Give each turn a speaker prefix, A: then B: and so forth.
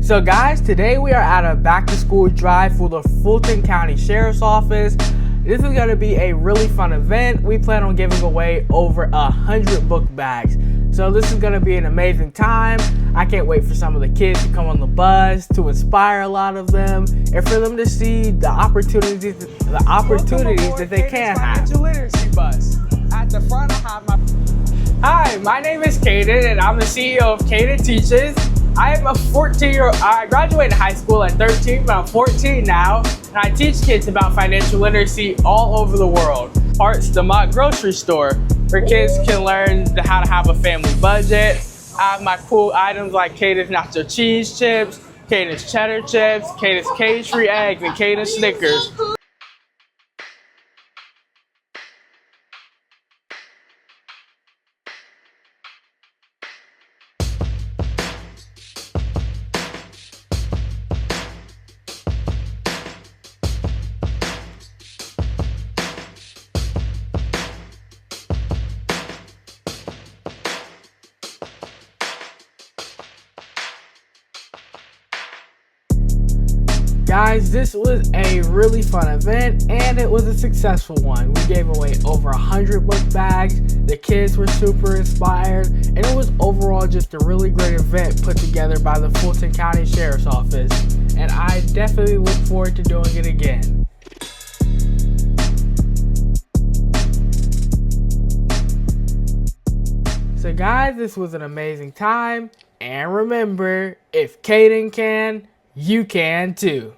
A: So guys, today we are at a back to school drive for the Fulton County Sheriff's Office. This is going to be a really fun event. We plan on giving away over 100 book bags. So this is going to be an amazing time. I can't wait for some of the kids to come on the bus, to inspire a lot of them, and for them to see the opportunities that they can have.
B: Financial literacy bus. At the front I have my...
A: Hi, my name is Caden and I'm the CEO of Caden Teaches. I am a 14-year-old. I graduated high school at 13, but I'm 14 now, and I teach kids about financial literacy all over the world. Parts the mock grocery store, where kids can learn how to have a family budget. I have my cool items like Caden's nacho cheese chips, Caden's cheddar chips, Caden's cage-free eggs, and Caden's Snickers. Guys, this was a really fun event and it was a successful one. We gave away over 100 book bags. The kids were super inspired and it was overall just a really great event put together by the Fulton County Sheriff's Office. And I definitely look forward to doing it again. So guys, this was an amazing time. And remember, if Caden can, you can too.